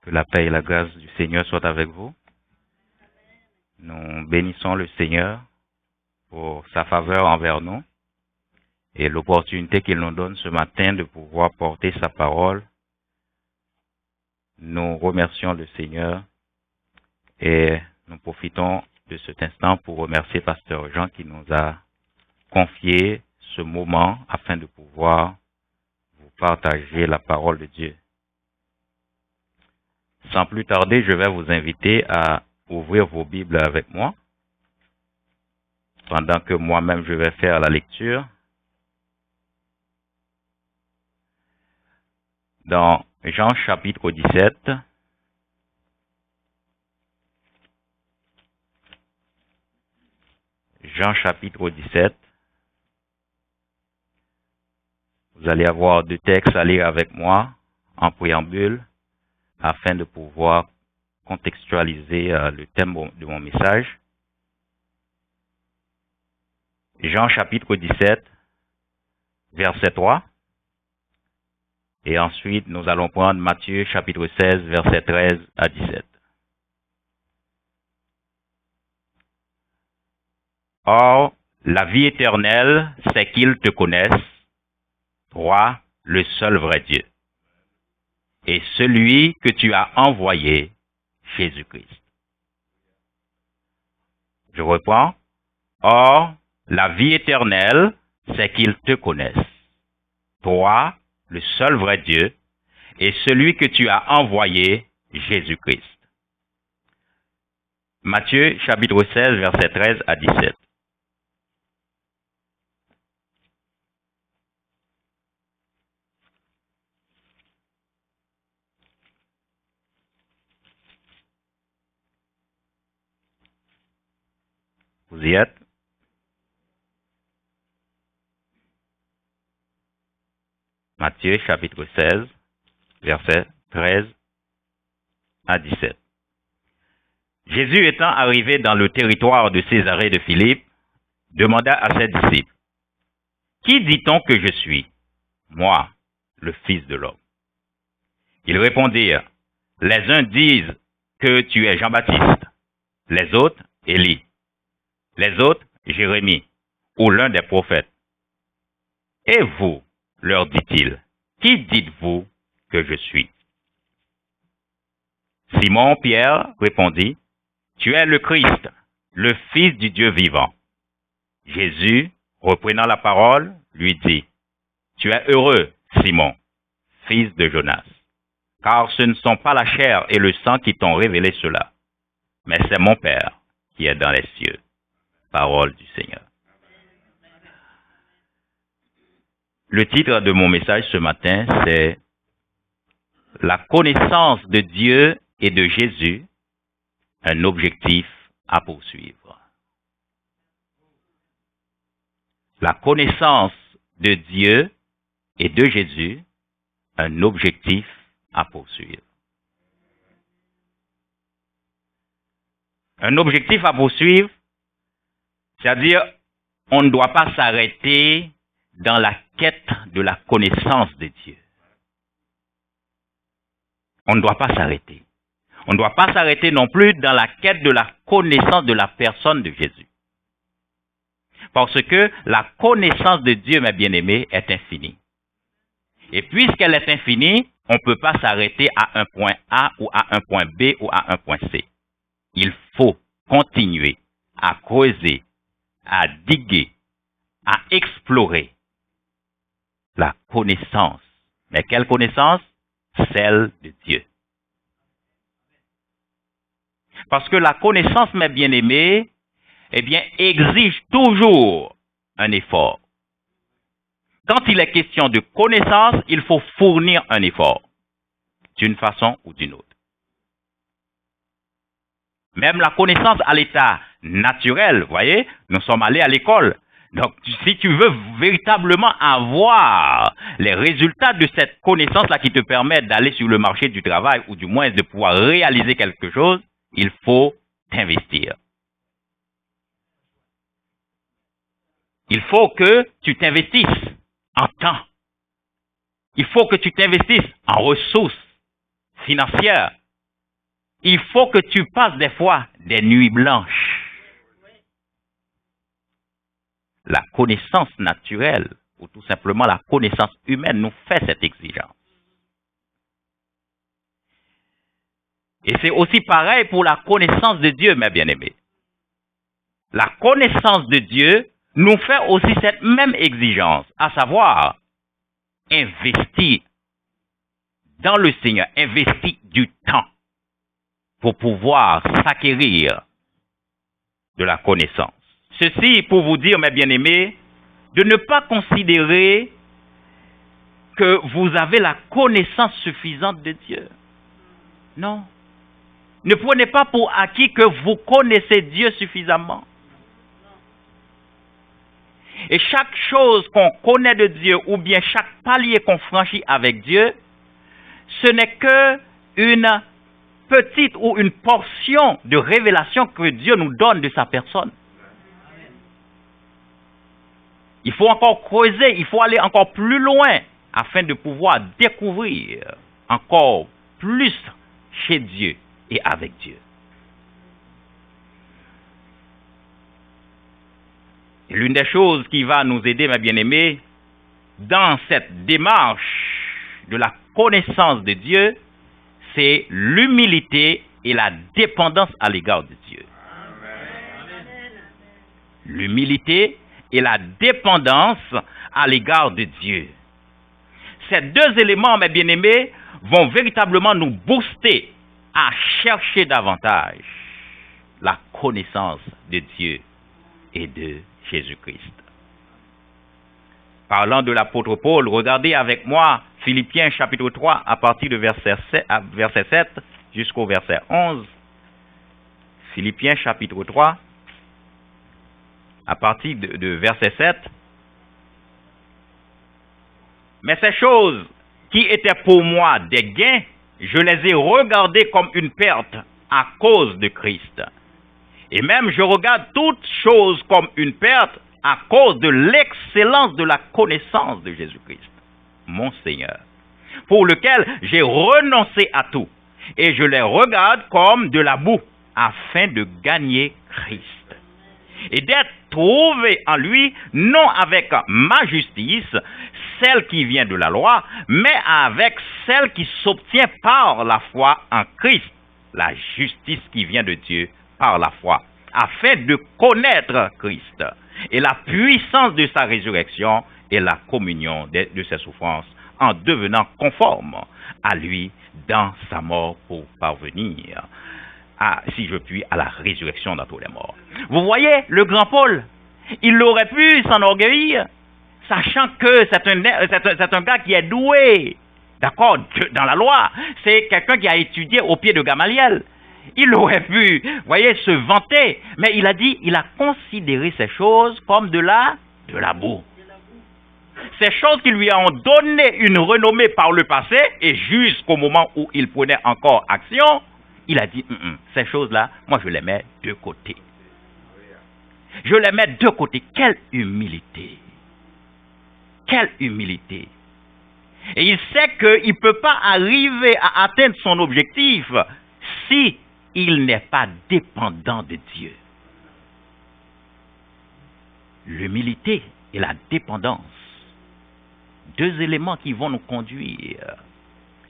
Que la paix et la grâce du Seigneur soient avec vous. Nous bénissons le Seigneur pour sa faveur envers nous et l'opportunité qu'il nous donne ce matin de pouvoir porter sa parole. Nous remercions le Seigneur et nous profitons de cet instant pour remercier Pasteur Jean qui nous a confié ce moment afin de pouvoir vous partager la parole de Dieu. Sans plus tarder, je vais vous inviter à ouvrir vos Bibles avec moi, pendant que moi-même je vais faire la lecture. Dans Jean chapitre 17, Jean chapitre 17, vous allez avoir deux textes à lire avec moi en préambule, afin de pouvoir contextualiser le thème de mon message. Jean chapitre 17, verset 3. Et ensuite, nous allons prendre Matthieu chapitre 16, verset 13 à 17. Or, la vie éternelle, c'est qu'ils te connaissent, toi, le seul vrai Dieu, et celui que tu as envoyé, Jésus-Christ. Je reprends. Or, la vie éternelle, c'est qu'ils te connaissent, toi, le seul vrai Dieu, et celui que tu as envoyé, Jésus-Christ. Matthieu, chapitre 16, verset 13 à 17. Vous y êtes? Matthieu chapitre 16, verset 13 à 17. Jésus étant arrivé dans le territoire de Césarée de Philippe, demanda à ses disciples, « Qui dit-on que je suis, moi, le Fils de l'homme ?» Ils répondirent, « Les uns disent que tu es Jean-Baptiste, les autres, Élie, les autres, Jérémie, ou l'un des prophètes. Et vous, leur dit-il, qui dites-vous que je suis? Simon Pierre répondit, tu es le Christ, le Fils du Dieu vivant. Jésus, reprenant la parole, lui dit, tu es heureux, Simon, fils de Jonas, car ce ne sont pas la chair et le sang qui t'ont révélé cela, mais c'est mon Père qui est dans les cieux. Parole du Seigneur. Le titre de mon message ce matin, c'est « La connaissance de Dieu et de Jésus, un objectif à poursuivre ». La connaissance de Dieu et de Jésus, un objectif à poursuivre. Un objectif à poursuivre, c'est-à-dire, on ne doit pas s'arrêter dans la quête de la connaissance de Dieu. On ne doit pas s'arrêter. On ne doit pas s'arrêter non plus dans la quête de la connaissance de la personne de Jésus. Parce que la connaissance de Dieu, mes bien-aimés, est infinie. Et puisqu'elle est infinie, on ne peut pas s'arrêter à un point A ou à un point B ou à un point C. Il faut continuer à creuser, à diguer, à explorer la connaissance. Mais quelle connaissance? Celle de Dieu. Parce que la connaissance, mes bien-aimés, eh bien, exige toujours un effort. Quand il est question de connaissance, il faut fournir un effort, d'une façon ou d'une autre. Même la connaissance à l'état naturel, vous voyez, nous sommes allés à l'école. Donc, si tu veux véritablement avoir les résultats de cette connaissance-là qui te permet d'aller sur le marché du travail ou du moins de pouvoir réaliser quelque chose, il faut t'investir. Il faut que tu t'investisses en temps. Il faut que tu t'investisses en ressources financières, il faut que tu passes des fois des nuits blanches. La connaissance naturelle, ou tout simplement la connaissance humaine, nous fait cette exigence. Et c'est aussi pareil pour la connaissance de Dieu, mes bien-aimés. La connaissance de Dieu nous fait aussi cette même exigence, à savoir investir dans le Seigneur, investir du temps pour pouvoir s'acquérir de la connaissance. Ceci pour vous dire, mes bien-aimés, de ne pas considérer que vous avez la connaissance suffisante de Dieu. Non. Ne prenez pas pour acquis que vous connaissez Dieu suffisamment. Et chaque chose qu'on connaît de Dieu, ou bien chaque palier qu'on franchit avec Dieu, ce n'est que une petite ou une portion de révélation que Dieu nous donne de sa personne. Il faut encore creuser, il faut aller encore plus loin afin de pouvoir découvrir encore plus chez Dieu et avec Dieu. Et l'une des choses qui va nous aider, mes bien-aimés, dans cette démarche de la connaissance de Dieu, c'est l'humilité et la dépendance à l'égard de Dieu. L'humilité et la dépendance à l'égard de Dieu. Ces deux éléments, mes bien-aimés, vont véritablement nous booster à chercher davantage la connaissance de Dieu et de Jésus-Christ. Parlant de l'apôtre Paul, regardez avec moi Philippiens chapitre 3 à partir de verset 7 jusqu'au verset 11. Philippiens chapitre 3 à partir de verset 7. Mais ces choses qui étaient pour moi des gains, je les ai regardées comme une perte à cause de Christ. Et même je regarde toutes choses comme une perte à cause de l'excellence de la connaissance de Jésus-Christ, mon Seigneur, pour lequel j'ai renoncé à tout, et je les regarde comme de la boue, afin de gagner Christ, et d'être trouvé en lui, non avec ma justice, celle qui vient de la loi, mais avec celle qui s'obtient par la foi en Christ, la justice qui vient de Dieu par la foi, afin de connaître Christ et la puissance de sa résurrection et la communion de ses souffrances, en devenant conforme à lui dans sa mort pour parvenir, si je puis, à la résurrection d'entre les morts. Vous voyez, le grand Paul, il aurait pu s'enorgueillir, sachant que c'est un gars qui est doué, d'accord, dans la loi. C'est quelqu'un qui a étudié au pied de Gamaliel. Il aurait pu, voyez, se vanter, mais il a dit, il a considéré ces choses comme de la boue. Ces choses qui lui ont donné une renommée par le passé, et jusqu'au moment où il prenait encore action, il a dit, ces choses-là, moi je les mets de côté. Je les mets de côté. Quelle humilité! Quelle humilité! Et il sait qu'il ne peut pas arriver à atteindre son objectif si il n'est pas dépendant de Dieu. L'humilité et la dépendance, deux éléments qui vont nous conduire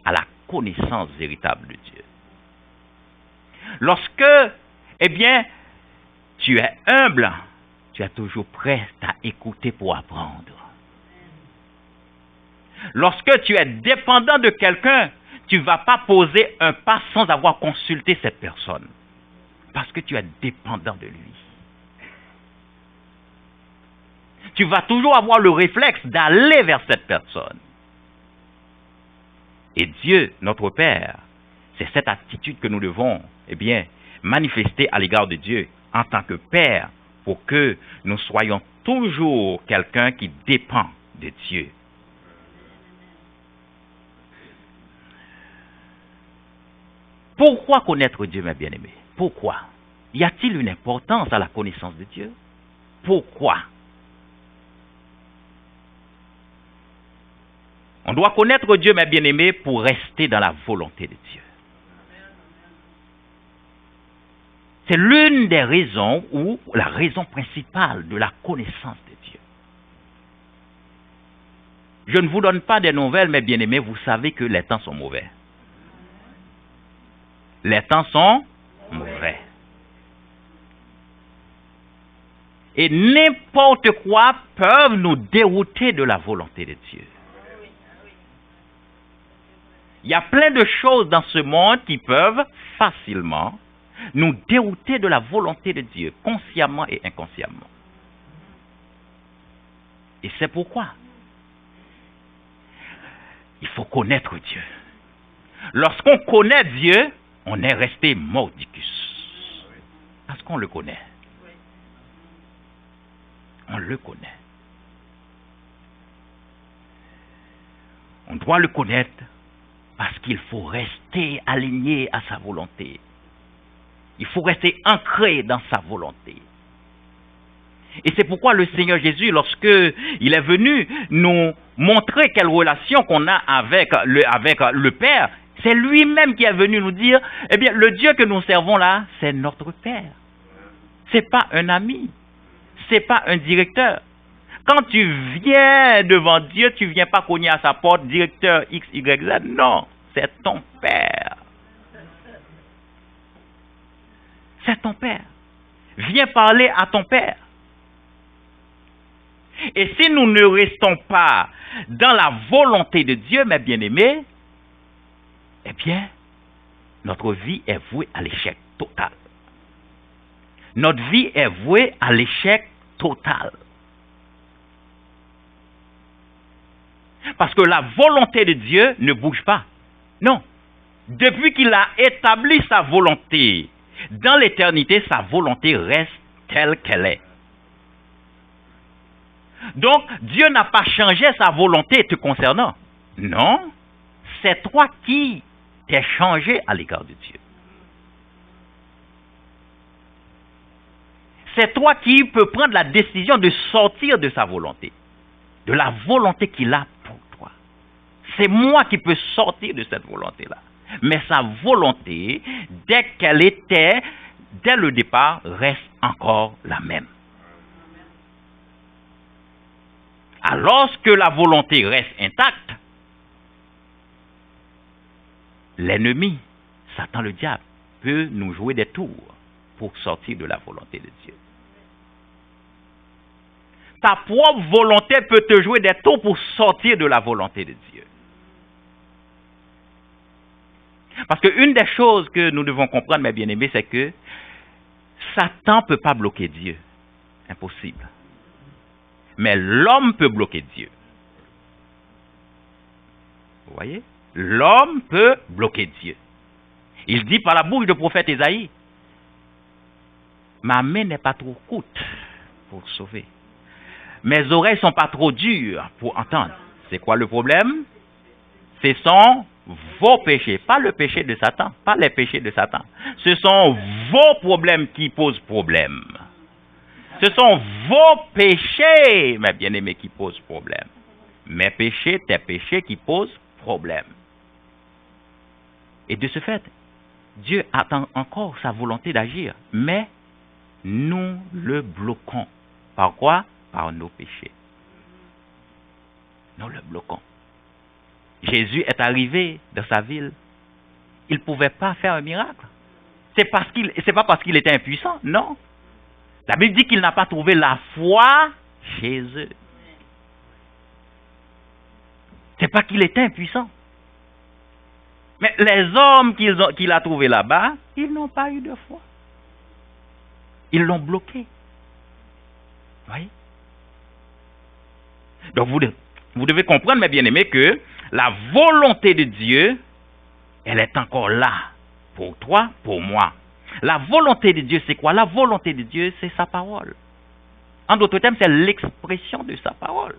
à la connaissance véritable de Dieu. Lorsque, tu es humble, tu es toujours prêt à écouter pour apprendre. Lorsque tu es dépendant de quelqu'un, tu ne vas pas poser un pas sans avoir consulté cette personne. Parce que tu es dépendant de lui. Tu vas toujours avoir le réflexe d'aller vers cette personne. Et Dieu, notre Père, c'est cette attitude que nous devons, manifester à l'égard de Dieu en tant que Père, pour que nous soyons toujours quelqu'un qui dépend de Dieu. Pourquoi connaître Dieu, mes bien-aimés? Pourquoi? Y a-t-il une importance à la connaissance de Dieu? Pourquoi? On doit connaître Dieu, mes bien-aimés, pour rester dans la volonté de Dieu. C'est l'une des raisons ou la raison principale de la connaissance de Dieu. Je ne vous donne pas des nouvelles, mes bien-aimés, vous savez que les temps sont mauvais. Les temps sont mauvais. Et n'importe quoi peut nous dérouter de la volonté de Dieu. Il y a plein de choses dans ce monde qui peuvent facilement nous dérouter de la volonté de Dieu, consciemment et inconsciemment. Et c'est pourquoi il faut connaître Dieu. Lorsqu'on connaît Dieu, on est resté mordicus. Parce qu'on le connaît. On le connaît. On doit le connaître parce qu'il faut rester aligné à sa volonté. Il faut rester ancré dans sa volonté. Et c'est pourquoi le Seigneur Jésus, lorsque il est venu nous montrer quelle relation qu'on a avec le Père, c'est lui-même qui est venu nous dire, eh bien, le Dieu que nous servons là, c'est notre Père. C'est pas un ami. C'est pas un directeur. Quand tu viens devant Dieu, tu viens pas cogner à sa porte, directeur X, Y, Z. Non, c'est ton Père. C'est ton Père. Viens parler à ton Père. Et si nous ne restons pas dans la volonté de Dieu, mes bien-aimés, eh bien, notre vie est vouée à l'échec total. Notre vie est vouée à l'échec total. Parce que la volonté de Dieu ne bouge pas. Non. Depuis qu'il a établi sa volonté dans l'éternité, sa volonté reste telle qu'elle est. Donc, Dieu n'a pas changé sa volonté te concernant. Non. C'est toi qui t'es changé à l'égard de Dieu. C'est toi qui peux prendre la décision de sortir de sa volonté. De la volonté qu'il a pour toi. C'est moi qui peux sortir de cette volonté-là. Mais sa volonté, dès qu'elle était, dès le départ, reste encore la même. Alors que la volonté reste intacte, l'ennemi, Satan le diable, peut nous jouer des tours pour sortir de la volonté de Dieu. Ta propre volonté peut te jouer des tours pour sortir de la volonté de Dieu. Parce qu'une des choses que nous devons comprendre, mes bien-aimés, c'est que Satan ne peut pas bloquer Dieu. Impossible. Mais l'homme peut bloquer Dieu. Vous voyez? L'homme peut bloquer Dieu. Il dit par la bouche du prophète Ésaïe, ma main n'est pas trop courte pour sauver. Mes oreilles ne sont pas trop dures pour entendre. C'est quoi le problème? Ce sont vos péchés, pas le péché de Satan, pas les péchés de Satan. Ce sont vos problèmes qui posent problème. Ce sont vos péchés, mes bien-aimés, qui posent problème. Mes péchés, tes péchés qui posent problème. Et de ce fait, Dieu attend encore sa volonté d'agir, mais nous le bloquons. Par quoi? Par nos péchés. Nous le bloquons. Jésus est arrivé dans sa ville. Il ne pouvait pas faire un miracle. C'est pas parce qu'il était impuissant, non. La Bible dit qu'il n'a pas trouvé la foi chez eux. C'est pas qu'il était impuissant. Mais les hommes qu'il a trouvés là-bas, ils n'ont pas eu de foi. Ils l'ont bloqué. Vous voyez? Donc vous devez comprendre, mes bien-aimés, que la volonté de Dieu, elle est encore là. Pour toi, pour moi. La volonté de Dieu, c'est quoi? La volonté de Dieu, c'est sa parole. En d'autres termes, c'est l'expression de sa parole.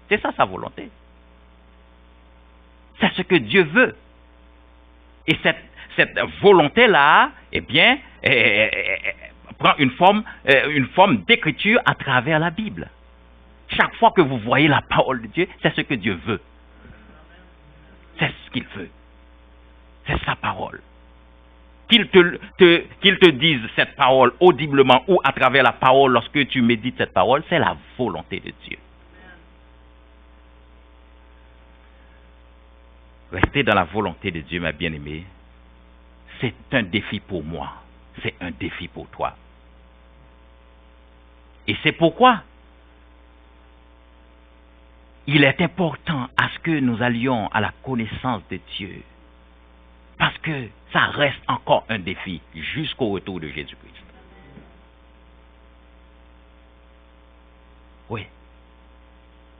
C'est ça, sa volonté. C'est ce que Dieu veut. Et cette volonté-là, eh bien, prend une forme d'écriture à travers la Bible. Chaque fois que vous voyez la parole de Dieu, c'est ce que Dieu veut. C'est ce qu'il veut. C'est sa parole. qu'il te dise cette parole audiblement ou à travers la parole lorsque tu médites cette parole, c'est la volonté de Dieu. Rester dans la volonté de Dieu, ma bien-aimée, c'est un défi pour moi. C'est un défi pour toi. Et c'est pourquoi il est important à ce que nous allions à la connaissance de Dieu. Parce que ça reste encore un défi jusqu'au retour de Jésus-Christ. Oui.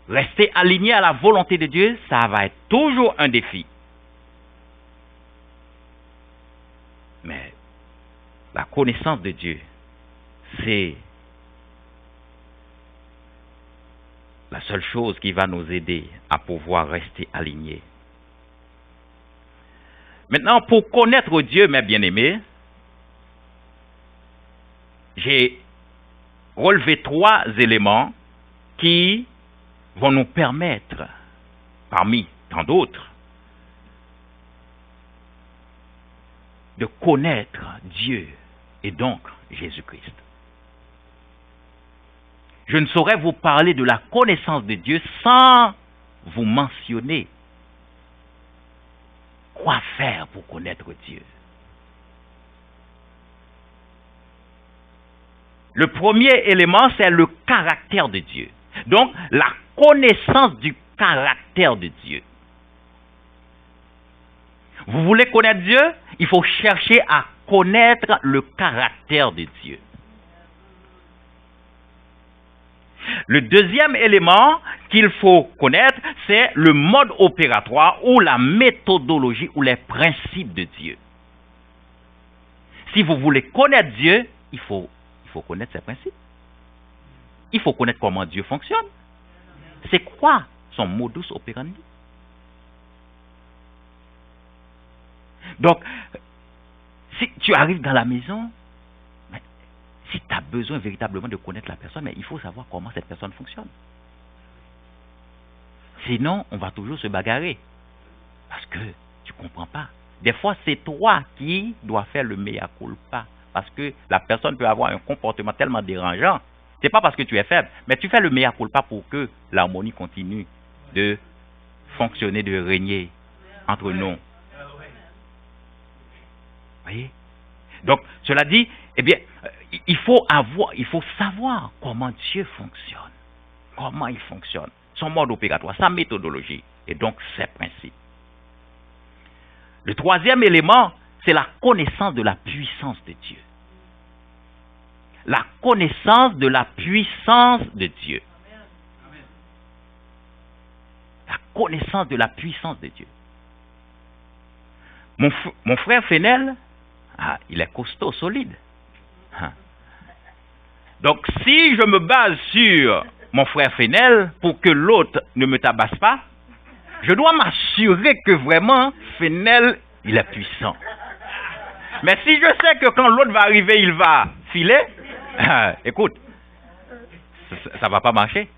Rester aligné à la volonté de Dieu, ça va être toujours un défi. Mais la connaissance de Dieu, c'est la seule chose qui va nous aider à pouvoir rester alignés. Maintenant, pour connaître Dieu, mes bien-aimés, j'ai relevé 3 éléments qui vont nous permettre, parmi tant d'autres, de connaître Dieu et donc Jésus-Christ. Je ne saurais vous parler de la connaissance de Dieu sans vous mentionner quoi faire pour connaître Dieu. Le premier élément, c'est le caractère de Dieu. Donc, la connaissance du caractère de Dieu. Vous voulez connaître Dieu? Il faut chercher à connaître le caractère de Dieu. Le deuxième élément qu'il faut connaître, c'est le mode opératoire ou la méthodologie ou les principes de Dieu. Si vous voulez connaître Dieu, il faut connaître ses principes. Il faut connaître comment Dieu fonctionne. C'est quoi son modus operandi? Donc, si tu arrives dans la maison, si tu as besoin véritablement de connaître la personne, mais il faut savoir comment cette personne fonctionne. Sinon, on va toujours se bagarrer. Parce que tu ne comprends pas. Des fois, c'est toi qui dois faire le mea culpa. Parce que la personne peut avoir un comportement tellement dérangeant. Ce n'est pas parce que tu es faible, mais tu fais le mea culpa pour que l'harmonie continue de fonctionner, de régner entre nous. Voyez? Donc, cela dit, eh bien, il faut savoir comment Dieu fonctionne. Comment il fonctionne. Son mode opératoire, sa méthodologie, et donc ses principes. Le troisième élément, c'est la connaissance de la puissance de Dieu. La connaissance de la puissance de Dieu. La connaissance de la puissance de Dieu. Mon frère Fenel, il est costaud, solide. Donc, si je me base sur mon frère Fenel pour que l'autre ne me tabasse pas, je dois m'assurer que vraiment Fenel, il est puissant. Mais si je sais que quand l'autre va arriver, il va filer, écoute, ça ne va pas marcher.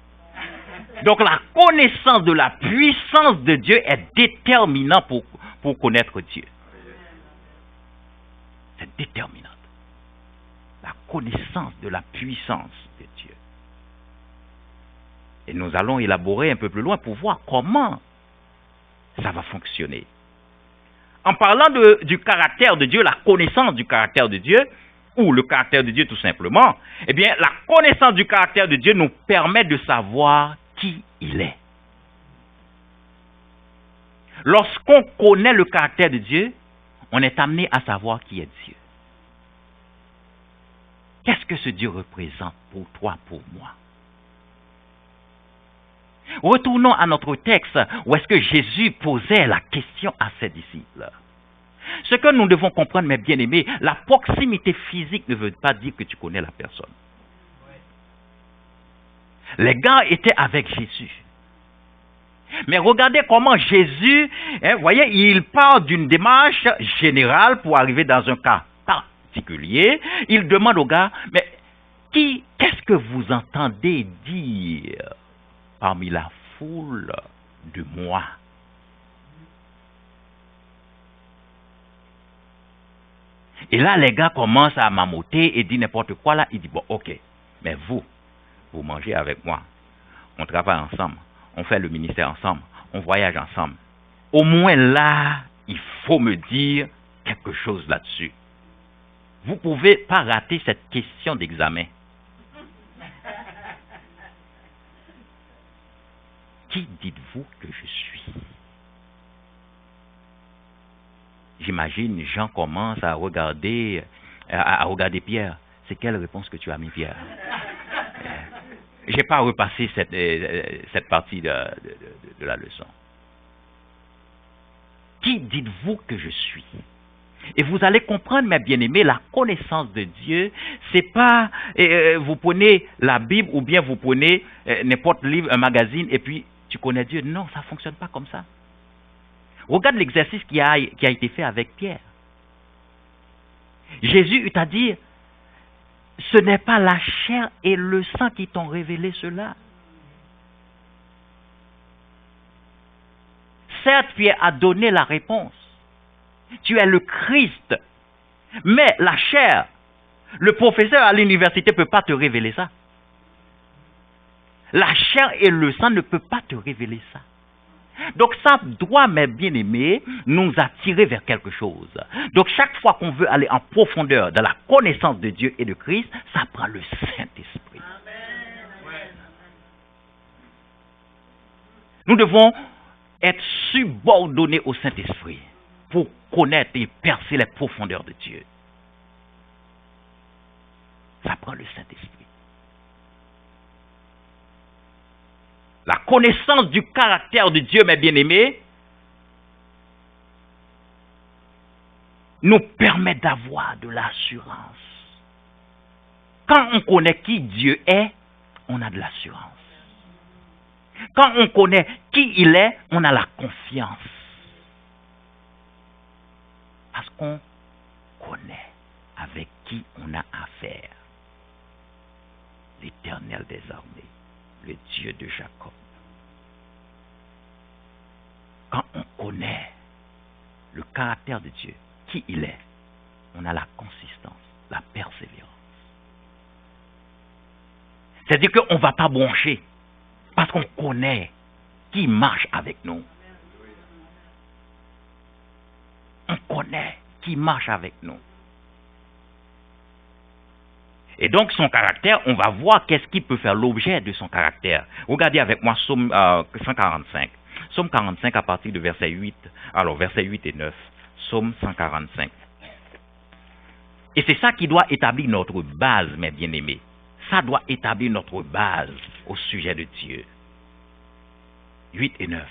Donc, la connaissance de la puissance de Dieu est déterminante pour connaître Dieu. C'est déterminante. La connaissance de la puissance de Dieu. Et nous allons élaborer un peu plus loin pour voir comment ça va fonctionner. En parlant du caractère de Dieu, la connaissance du caractère de Dieu, ou le caractère de Dieu tout simplement, eh bien, la connaissance du caractère de Dieu nous permet de savoir qui il est. Lorsqu'on connaît le caractère de Dieu, on est amené à savoir qui est Dieu. Qu'est-ce que ce Dieu représente pour toi, pour moi? Retournons à notre texte où est-ce que Jésus posait la question à ses disciples. Ce que nous devons comprendre, mes bien-aimés, la proximité physique ne veut pas dire que tu connais la personne. Les gars étaient avec Jésus. Mais regardez comment Jésus, voyez, il part d'une démarche générale pour arriver dans un cas particulier. Il demande aux gars, mais qu'est-ce que vous entendez dire parmi la foule de moi? Et là, les gars commencent à mamoter et dire n'importe quoi là. Il dit, bon, ok, mais vous mangez avec moi. On travaille ensemble. On fait le ministère ensemble. On voyage ensemble. Au moins là, il faut me dire quelque chose là-dessus. Vous ne pouvez pas rater cette question d'examen. Qui dites-vous que je suis? J'imagine, Jean commence à regarder Pierre. C'est quelle réponse que tu as mis, Pierre? Je n'ai pas repassé cette partie de la leçon. Qui dites-vous que je suis? Et vous allez comprendre, mes bien-aimés, la connaissance de Dieu, c'est pas vous prenez la Bible ou bien vous prenez n'importe livre, un magazine, et puis tu connais Dieu. Non, ça ne fonctionne pas comme ça. Regarde l'exercice qui a été fait avec Pierre. Jésus eut à dire, ce n'est pas la chair et le sang qui t'ont révélé cela. Certes, Pierre a donné la réponse. Tu es le Christ. Mais la chair, le professeur à l'université ne peut pas te révéler ça. La chair et le sang ne peuvent pas te révéler ça. Donc ça doit, mes bien-aimés, nous attirer vers quelque chose. Donc chaque fois qu'on veut aller en profondeur dans la connaissance de Dieu et de Christ, ça prend le Saint-Esprit. Nous devons être subordonnés au Saint-Esprit pour connaître et percer les profondeurs de Dieu. Ça prend le Saint-Esprit. La connaissance du caractère de Dieu, mes bien-aimés, nous permet d'avoir de l'assurance. Quand on connaît qui Dieu est, on a de l'assurance. Quand on connaît qui il est, on a la confiance. Parce qu'on connaît avec qui on a affaire. L'Éternel des armées, le Dieu de Jacob. Quand on connaît le caractère de Dieu, qui il est, on a la consistance, la persévérance. C'est-à-dire qu'on ne va pas broncher parce qu'on connaît qui marche avec nous. On connaît qui marche avec nous. Et donc son caractère, on va voir qu'est-ce qui peut faire l'objet de son caractère. Regardez avec moi Psaume 145. Psaume 45 à partir de verset 8. Alors verset 8 et 9. Psaume 145. Et c'est ça qui doit établir notre base, mes bien-aimés. Ça doit établir notre base au sujet de Dieu. 8 et 9.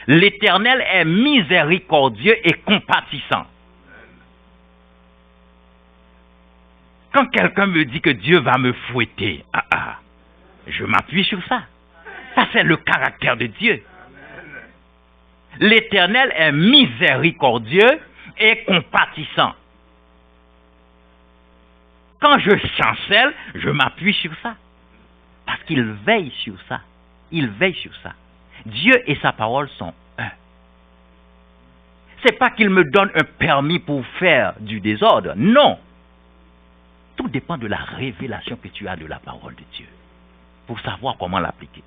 L'Éternel est miséricordieux et compatissant. Quand quelqu'un me dit que Dieu va me fouetter, je m'appuie sur ça. Ça, c'est le caractère de Dieu. L'Éternel est miséricordieux et compatissant. Quand je chancelle, je m'appuie sur ça. Parce qu'il veille sur ça. Il veille sur ça. Dieu et sa parole sont un. C'est pas qu'il me donne un permis pour faire du désordre. Non. Tout dépend de la révélation que tu as de la parole de Dieu. Pour savoir comment l'appliquer.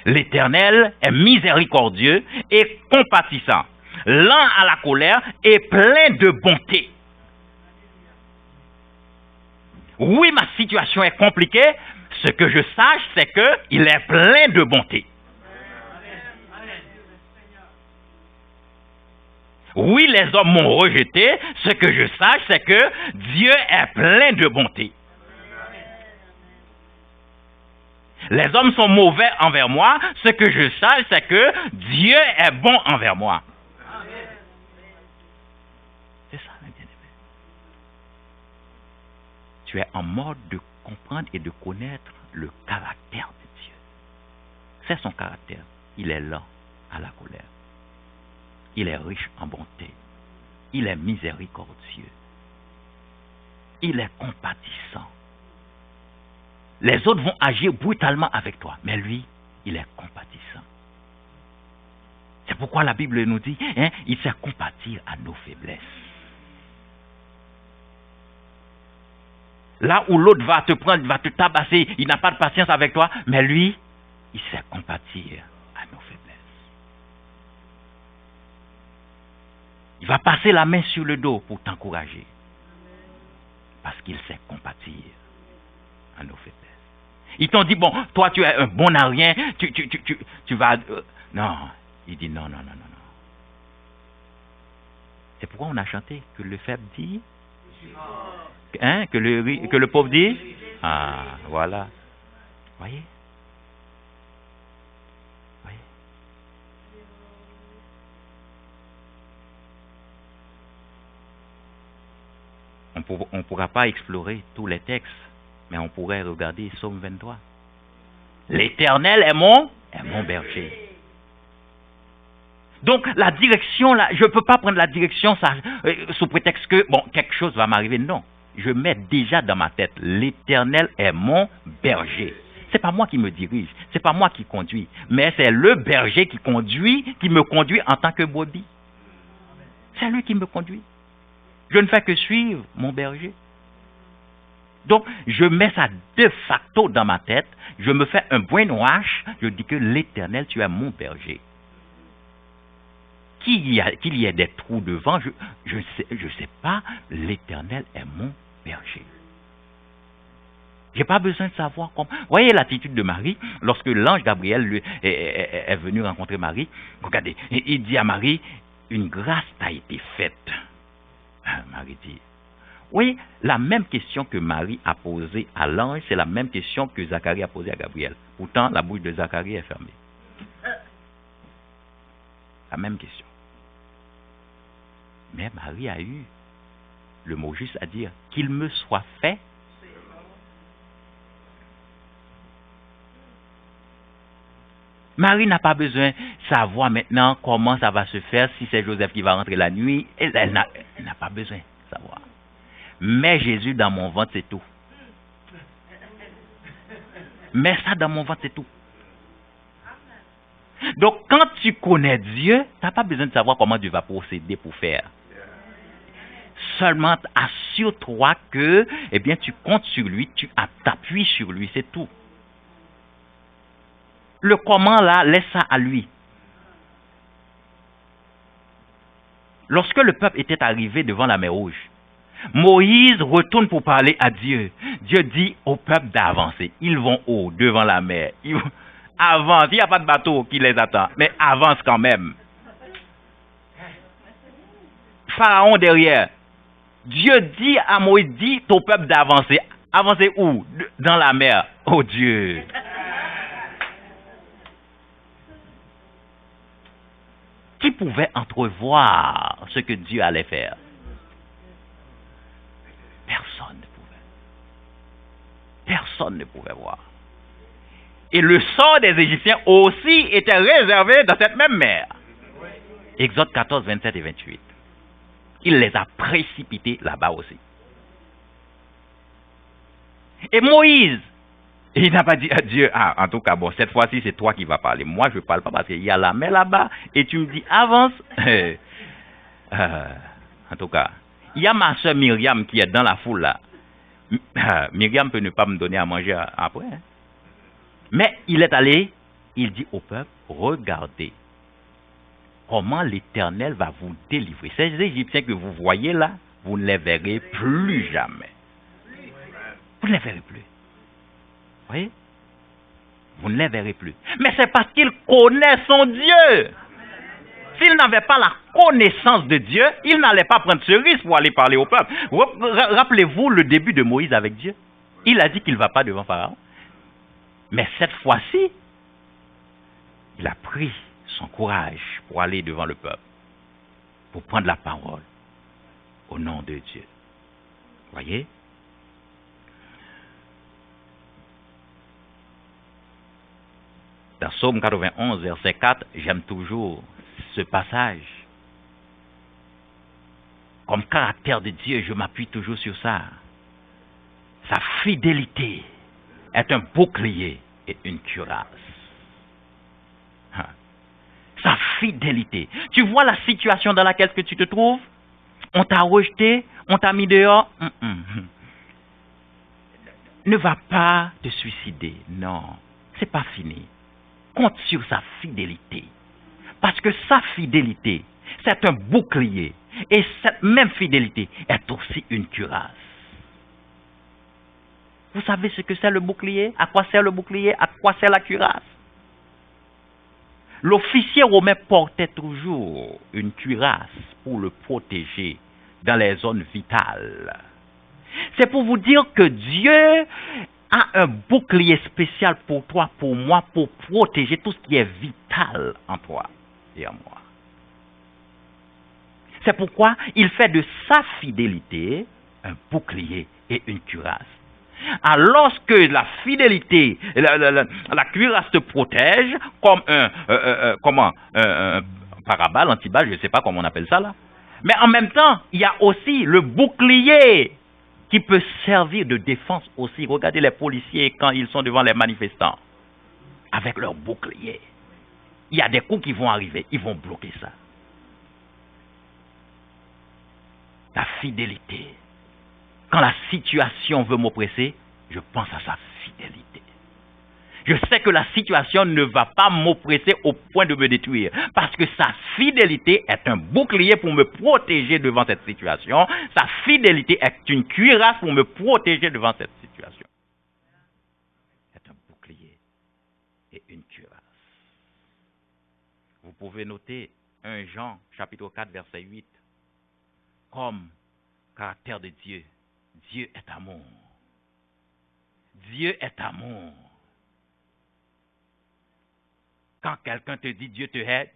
L'Éternel est miséricordieux et compatissant, lent à la colère et plein de bonté. Oui, ma situation est compliquée. Ce que je sache, c'est qu'il est plein de bonté. Oui, les hommes m'ont rejeté. Ce que je sache, c'est que Dieu est plein de bonté. Les hommes sont mauvais envers moi. Ce que je sache, c'est que Dieu est bon envers moi. C'est ça, mes bien-aimés. Tu es en mode de comprendre et de connaître le caractère de Dieu. C'est son caractère. Il est lent à la colère. Il est riche en bonté. Il est miséricordieux. Il est compatissant. Les autres vont agir brutalement avec toi, mais lui, il est compatissant. C'est pourquoi la Bible nous dit, il sait compatir à nos faiblesses. Là où l'autre va te prendre, va te tabasser, il n'a pas de patience avec toi, mais lui, il sait compatir à nos faiblesses. Il va passer la main sur le dos pour t'encourager. Parce qu'il sait compatir à nos faiblesses. Ils t'ont dit, bon, toi tu es un bon à rien, tu vas... non, il dit non. C'est pourquoi on a chanté que le faible dit... que le pauvre dit... Ah, voilà. Voyez? On ne pourra pas explorer tous les textes, mais on pourrait regarder Psaume 23. L'Éternel est mon berger. Donc, la direction, là, je ne peux pas prendre la direction sous prétexte que, bon, quelque chose va m'arriver. Non. Je mets déjà dans ma tête, l'Éternel est mon berger. Ce n'est pas moi qui me dirige, ce n'est pas moi qui conduis, mais c'est le berger qui me conduit en tant que brebis. C'est lui qui me conduit. Je ne fais que suivre mon berger. Donc, je mets ça de facto dans ma tête, je me fais un brainwash, je dis que l'Éternel, tu es mon berger. Qu'il y ait des trous devant, je sais pas, l'Éternel est mon berger. Je n'ai pas besoin de savoir comment. Voyez l'attitude de Marie, lorsque l'ange Gabriel est venu rencontrer Marie. Regardez, il dit à Marie, une grâce t'a été faite. Marie dit, oui, la même question que Marie a posée à l'ange, c'est la même question que Zacharie a posée à Gabriel. Pourtant, la bouche de Zacharie est fermée. La même question. Mais Marie a eu le mot juste à dire, qu'il me soit fait. Marie n'a pas besoin de savoir maintenant comment ça va se faire, si c'est Joseph qui va rentrer la nuit. Elle n'a pas besoin de savoir. Mets Jésus dans mon ventre, c'est tout. Mets ça dans mon ventre, c'est tout. Donc, quand tu connais Dieu, tu n'as pas besoin de savoir comment Dieu va procéder pour faire. Seulement, assure-toi que, eh bien, tu comptes sur lui, tu t'appuies sur lui, c'est tout. Le comment, là, laisse ça à lui. Lorsque le peuple était arrivé devant la mer Rouge, Moïse retourne pour parler à Dieu. Dieu dit au peuple d'avancer. Ils vont où? Devant la mer. Avance. Il n'y a pas de bateau qui les attend, mais avance quand même. Pharaon derrière. Dieu dit à Moïse, dit au peuple d'avancer. Avancer où? Dans la mer. Oh Dieu. Qui pouvait entrevoir ce que Dieu allait faire? Personne ne pouvait. Personne ne pouvait voir. Et le sort des Égyptiens aussi était réservé dans cette même mer. Exode 14, 27 et 28. Il les a précipités là-bas aussi. Et Moïse, il n'a pas dit à Dieu, en tout cas, bon, cette fois-ci, c'est toi qui vas parler. Moi, je ne parle pas parce qu'il y a la mer là-bas et tu me dis, avance. En tout cas, il y a ma soeur Myriam qui est dans la foule là. Myriam peut ne pas me donner à manger après. Hein. Mais il est allé, il dit au peuple, regardez comment l'Éternel va vous délivrer. Ces Égyptiens que vous voyez là, vous ne les verrez plus jamais. Vous ne les verrez plus. Vous voyez? Vous ne les verrez plus. Mais c'est parce qu'il connaît son Dieu. S'il n'avait pas la connaissance de Dieu, il n'allait pas prendre ce risque pour aller parler au peuple. Rappelez-vous le début de Moïse avec Dieu. Il a dit qu'il ne va pas devant Pharaon. Mais cette fois-ci, il a pris son courage pour aller devant le peuple, pour prendre la parole au nom de Dieu. Voyez? Dans Psaume 91, verset 4, j'aime toujours ce passage. Comme caractère de Dieu, je m'appuie toujours sur ça. Sa fidélité est un bouclier et une cuirasse. sa fidélité. Tu vois la situation dans laquelle tu te trouves? On t'a rejeté, on t'a mis dehors. Ne va pas te suicider. Non, c'est pas fini. Compte sur sa fidélité. Parce que sa fidélité, c'est un bouclier. Et cette même fidélité est aussi une cuirasse. Vous savez ce que c'est le bouclier? À quoi sert le bouclier? À quoi sert la cuirasse? L'officier romain portait toujours une cuirasse pour le protéger dans les zones vitales. C'est pour vous dire que Dieu a un bouclier spécial pour toi, pour moi, pour protéger tout ce qui est vital en toi et en moi. C'est pourquoi il fait de sa fidélité un bouclier et une cuirasse. Alors que la fidélité, la cuirasse te protège comme un parabole, antiballe, je ne sais pas comment on appelle ça là. Mais en même temps, il y a aussi le bouclier qui peut servir de défense aussi. Regardez les policiers quand ils sont devant les manifestants, avec leur bouclier. Il y a des coups qui vont arriver, ils vont bloquer ça. La fidélité. Quand la situation veut m'oppresser, je pense à sa fidélité. Je sais que la situation ne va pas m'oppresser au point de me détruire. Parce que sa fidélité est un bouclier pour me protéger devant cette situation. Sa fidélité est une cuirasse pour me protéger devant cette situation. C'est un bouclier et une cuirasse. Vous pouvez noter 1 Jean, chapitre 4, verset 8. Comme caractère de Dieu, Dieu est amour. Dieu est amour. Quand quelqu'un te dit Dieu te hait,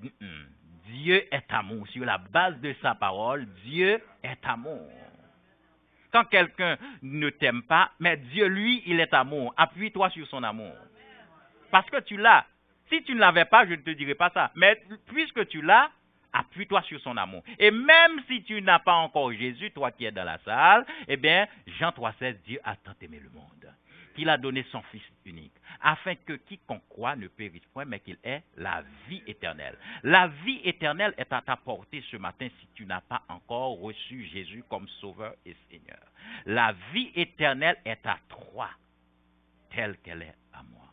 Dieu est amour. Sur la base de sa parole, Dieu est amour. Quand quelqu'un ne t'aime pas, mais Dieu, lui, il est amour. Appuie-toi sur son amour. Parce que tu l'as. Si tu ne l'avais pas, je ne te dirais pas ça. Mais puisque tu l'as, appuie-toi sur son amour. Et même si tu n'as pas encore Jésus, toi qui es dans la salle, eh bien, Jean 3,16, Dieu a tant aimé le monde qu'il a donné son Fils unique, afin que quiconque croit ne périsse point, mais qu'il ait la vie éternelle. La vie éternelle est à ta portée ce matin si tu n'as pas encore reçu Jésus comme Sauveur et Seigneur. La vie éternelle est à toi, telle qu'elle est à moi.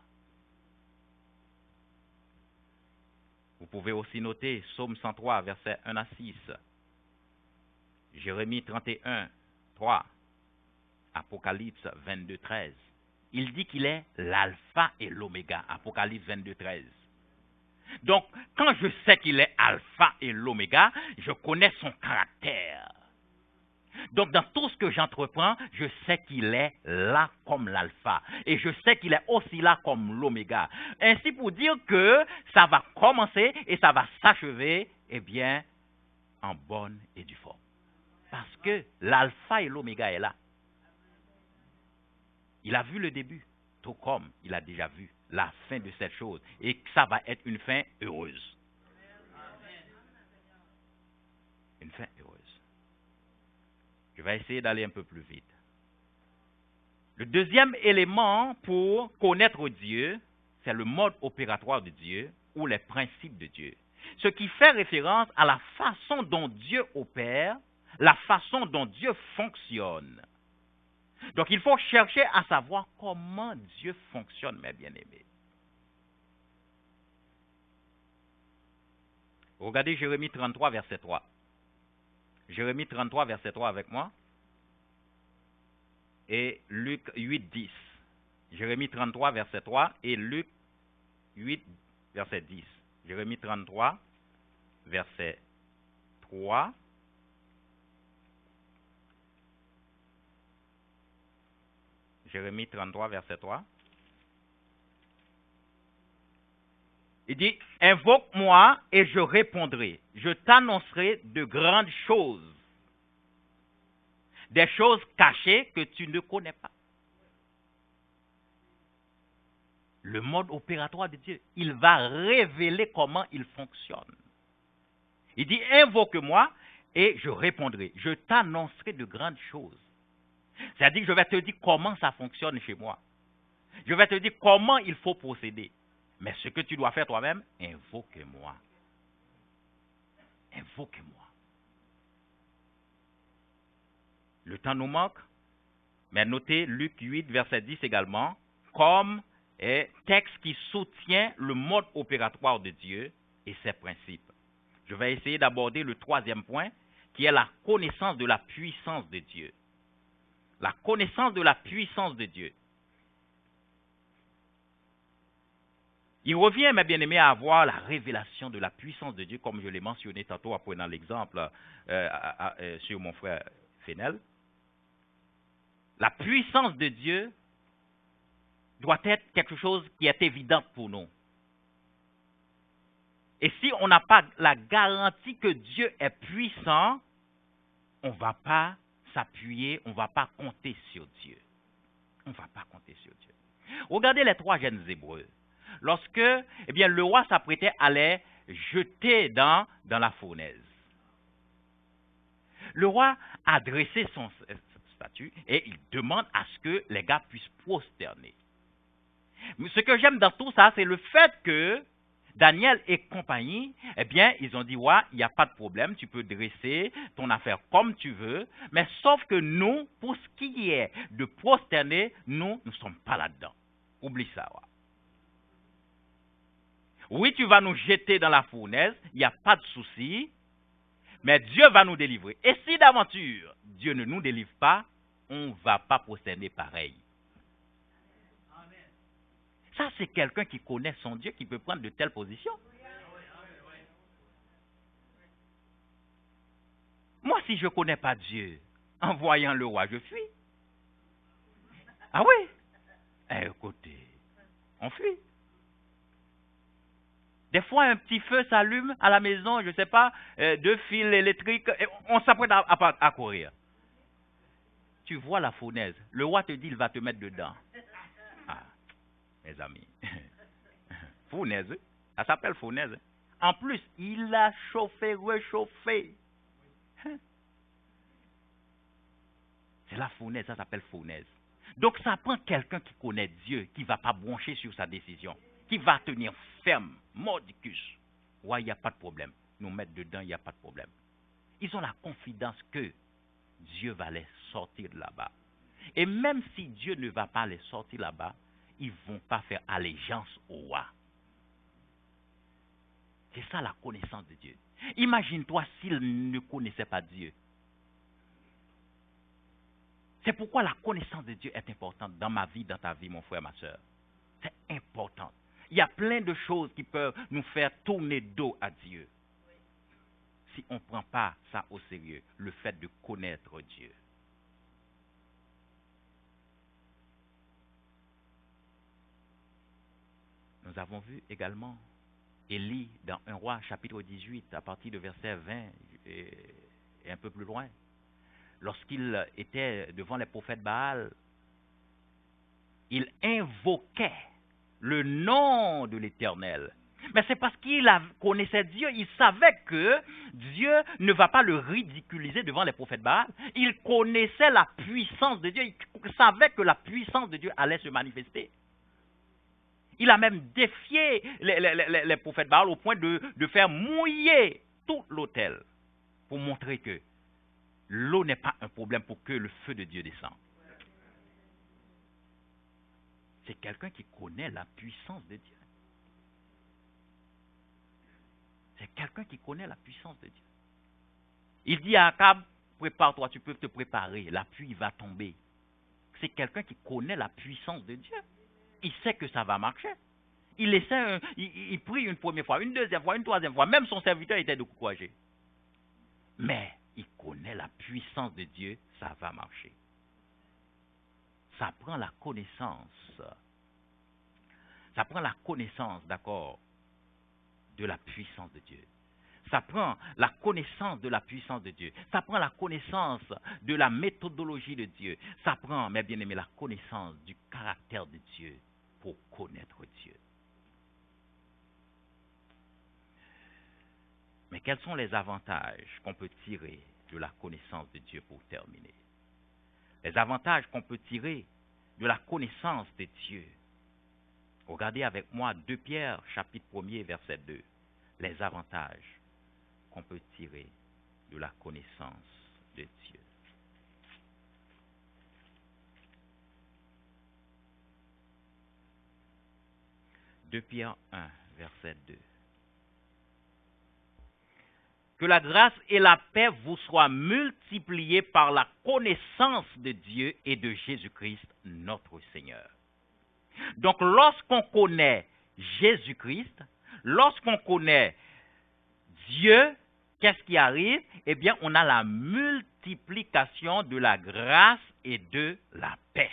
Vous pouvez aussi noter Psaume 103, versets 1 à 6, Jérémie 31, 3, Apocalypse 22, 13. Il dit qu'il est l'alpha et l'oméga, Apocalypse 22, 13. Donc, quand je sais qu'il est alpha et l'oméga, je connais son caractère. Donc, dans tout ce que j'entreprends, je sais qu'il est là comme l'alpha. Et je sais qu'il est aussi là comme l'oméga. Ainsi pour dire que ça va commencer et ça va s'achever, eh bien, en bonne et due forme. Parce que l'alpha et l'oméga est là. Il a vu le début, tout comme il a déjà vu la fin de cette chose. Et ça va être une fin heureuse. Une fin heureuse. Je vais essayer d'aller un peu plus vite. Le deuxième élément pour connaître Dieu, c'est le mode opératoire de Dieu ou les principes de Dieu. Ce qui fait référence à la façon dont Dieu opère, la façon dont Dieu fonctionne. Donc il faut chercher à savoir comment Dieu fonctionne, mes bien-aimés. Regardez Jérémie 33, verset 3. Jérémie 33, verset 3 avec moi. Et Luc 8, 10. Jérémie 33, verset 3 et Luc 8, verset 10. Jérémie 33, verset 3. Jérémie 33, verset 3. Il dit, invoque-moi et je répondrai. Je t'annoncerai de grandes choses. Des choses cachées que tu ne connais pas. Le mode opératoire de Dieu, il va révéler comment il fonctionne. Il dit, invoque-moi et je répondrai. Je t'annoncerai de grandes choses. C'est-à-dire que je vais te dire comment ça fonctionne chez moi. Je vais te dire comment il faut procéder. Mais ce que tu dois faire toi-même, invoque-moi. Invoquez-moi. Le temps nous manque, mais notez Luc 8, verset 10 également, comme texte qui soutient le mode opératoire de Dieu et ses principes. Je vais essayer d'aborder le troisième point, qui est la connaissance de la puissance de Dieu. La connaissance de la puissance de Dieu. Il revient, mes bien-aimés, à avoir la révélation de la puissance de Dieu, comme je l'ai mentionné tantôt en prenant l'exemple sur mon frère Fenel. La puissance de Dieu doit être quelque chose qui est évident pour nous. Et si on n'a pas la garantie que Dieu est puissant, on ne va pas s'appuyer, on ne va pas compter sur Dieu. On ne va pas compter sur Dieu. Regardez les 3 jeunes Hébreux. Lorsque le roi s'apprêtait à les jeter dans la fournaise. Le roi a dressé son statut et il demande à ce que les gars puissent prosterner. Mais ce que j'aime dans tout ça, c'est le fait que Daniel et compagnie, ils ont dit, ouais, il n'y a pas de problème, tu peux dresser ton affaire comme tu veux, mais sauf que nous, pour ce qui est de prosterner, nous ne sommes pas là-dedans. Oublie ça, ouais. Oui, tu vas nous jeter dans la fournaise, il n'y a pas de souci, mais Dieu va nous délivrer. Et si d'aventure, Dieu ne nous délivre pas, on ne va pas prosterner pareil. Ça, c'est quelqu'un qui connaît son Dieu, qui peut prendre de telles positions. Moi, si je ne connais pas Dieu, en voyant le roi, je fuis. Ah oui? Écoutez, on fuit. Des fois, un petit feu s'allume à la maison, je ne sais pas, 2 fils électriques, et on s'apprête à courir. Tu vois la fournaise, le roi te dit, il va te mettre dedans. Ah, mes amis. Fournaise, ça s'appelle fournaise. En plus, il a chauffé, réchauffé. C'est la fournaise, ça s'appelle fournaise. Donc ça prend quelqu'un qui connaît Dieu, qui ne va pas broncher sur sa décision, qui va tenir ferme, mordicus. Ouais, il n'y a pas de problème. Nous mettre dedans, il n'y a pas de problème. Ils ont la confidence que Dieu va les sortir de là-bas. Et même si Dieu ne va pas les sortir là-bas, ils ne vont pas faire allégeance au roi. C'est ça la connaissance de Dieu. Imagine-toi s'ils ne connaissaient pas Dieu. C'est pourquoi la connaissance de Dieu est importante dans ma vie, dans ta vie, mon frère, ma soeur. C'est important. Il y a plein de choses qui peuvent nous faire tourner dos à Dieu. Si on ne prend pas ça au sérieux, le fait de connaître Dieu. Nous avons vu également Élie dans 1 Roi chapitre 18, à partir de verset 20 et un peu plus loin. Lorsqu'il était devant les prophètes Baal, il invoquait le nom de l'Éternel. Mais c'est parce qu'il connaissait Dieu, il savait que Dieu ne va pas le ridiculiser devant les prophètes Baal. Il connaissait la puissance de Dieu, il savait que la puissance de Dieu allait se manifester. Il a même défié les prophètes Baal au point de faire mouiller tout l'autel pour montrer que l'eau n'est pas un problème pour que le feu de Dieu descende. C'est quelqu'un qui connaît la puissance de Dieu. C'est quelqu'un qui connaît la puissance de Dieu. Il dit à Akab, prépare-toi, tu peux te préparer, la pluie va tomber. C'est quelqu'un qui connaît la puissance de Dieu. Il sait que ça va marcher. Il prie une première fois, une deuxième fois, une troisième fois. Même son serviteur était découragé. Mais il connaît la puissance de Dieu, ça va marcher. Ça prend la connaissance. Ça prend la connaissance, d'accord, de la puissance de Dieu. Ça prend la connaissance de la puissance de Dieu. Ça prend la connaissance de la méthodologie de Dieu. Ça prend, mes bien-aimés, la connaissance du caractère de Dieu pour connaître Dieu. Mais quels sont les avantages qu'on peut tirer de la connaissance de Dieu pour terminer? Les avantages qu'on peut tirer de la connaissance de Dieu. Regardez avec moi 2 Pierre, chapitre 1er, verset 2. Les avantages qu'on peut tirer de la connaissance de Dieu. De Pierre 1, verset 2. Que la grâce et la paix vous soient multipliées par la connaissance de Dieu et de Jésus-Christ, notre Seigneur. Donc, lorsqu'on connaît Jésus-Christ, lorsqu'on connaît Dieu, qu'est-ce qui arrive? Eh bien, on a la multiplication de la grâce et de la paix.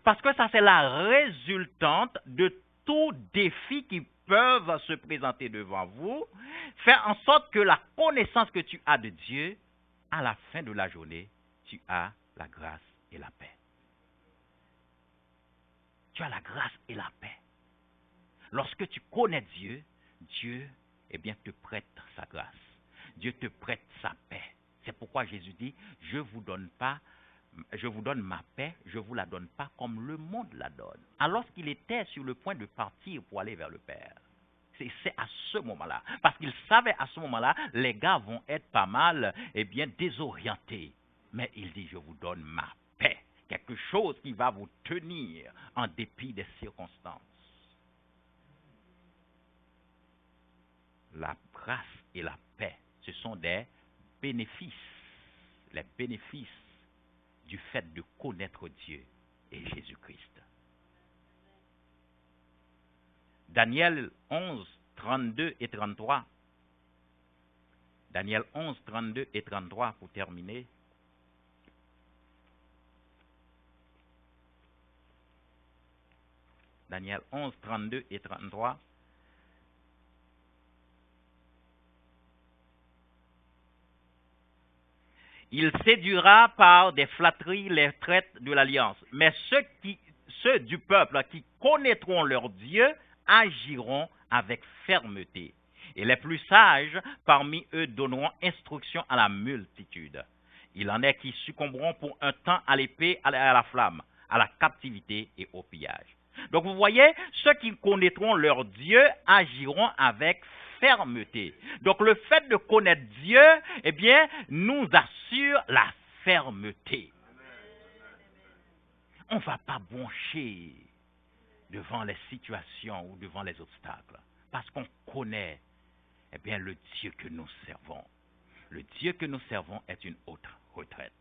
Parce que ça, c'est la résultante de tout défi qui peuvent se présenter devant vous. Faire en sorte que la connaissance que tu as de Dieu, à la fin de la journée, tu as la grâce et la paix. Tu as la grâce et la paix. Lorsque tu connais Dieu, Dieu, eh bien, te prête sa grâce. Dieu te prête sa paix. C'est pourquoi Jésus dit, je vous donne ma paix, je ne vous la donne pas comme le monde la donne. Alors qu'il était sur le point de partir pour aller vers le Père. C'est à ce moment-là. Parce qu'il savait à ce moment-là, les gars vont être pas mal, eh bien, désorientés. Mais il dit, je vous donne ma paix. Quelque chose qui va vous tenir en dépit des circonstances. La grâce et la paix, ce sont des bénéfices. Les bénéfices du fait de connaître Dieu et Jésus-Christ. Daniel 11, 32 et 33. Daniel 11, 32 et 33 pour terminer. Daniel 11, 32 et 33. Il séduira par des flatteries les traites de l'alliance. Mais ceux du peuple qui connaîtront leur Dieu agiront avec fermeté. Et les plus sages parmi eux donneront instruction à la multitude. Il en est qui succomberont pour un temps à l'épée, à la flamme, à la captivité et au pillage. Donc vous voyez, ceux qui connaîtront leur Dieu agiront avec fermeté. Donc le fait de connaître Dieu, eh bien, nous assure la fermeté. On ne va pas broncher devant les situations ou devant les obstacles, parce qu'on connaît, eh bien, le Dieu que nous servons. Le Dieu que nous servons est une haute retraite.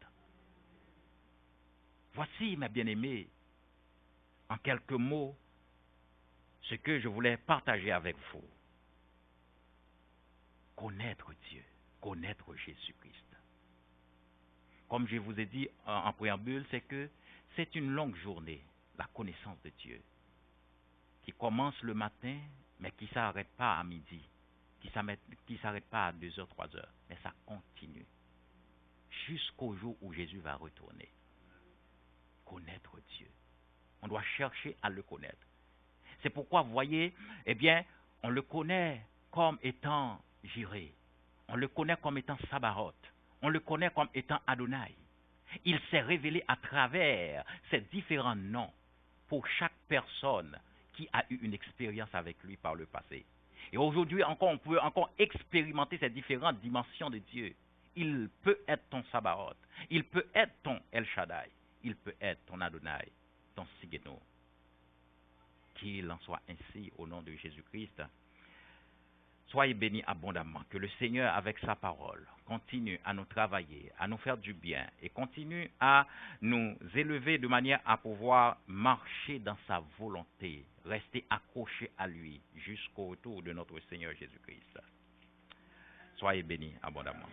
Voici, mes bien-aimés, en quelques mots, ce que je voulais partager avec vous. Connaître Dieu, connaître Jésus-Christ. Comme je vous ai dit en préambule, c'est que c'est une longue journée, la connaissance de Dieu, qui commence le matin, mais qui ne s'arrête pas à midi, qui ne s'arrête pas à 2h, 3h, mais ça continue jusqu'au jour où Jésus va retourner. Connaître Dieu. On doit chercher à le connaître. C'est pourquoi, vous voyez, eh bien, on le connaît comme étant Jiré. On le connaît comme étant Sabaoth. On le connaît comme étant Adonai. Il s'est révélé à travers ces différents noms pour chaque personne qui a eu une expérience avec lui par le passé. Et aujourd'hui encore, on peut encore expérimenter ces différentes dimensions de Dieu. Il peut être ton Sabaoth. Il peut être ton El Shaddai. Il peut être ton Adonai, ton Sigeno. Qu'il en soit ainsi au nom de Jésus-Christ. Soyez bénis abondamment. Que le Seigneur, avec sa parole, continue à nous travailler, à nous faire du bien et continue à nous élever de manière à pouvoir marcher dans sa volonté, rester accroché à lui jusqu'au retour de notre Seigneur Jésus-Christ. Soyez bénis abondamment.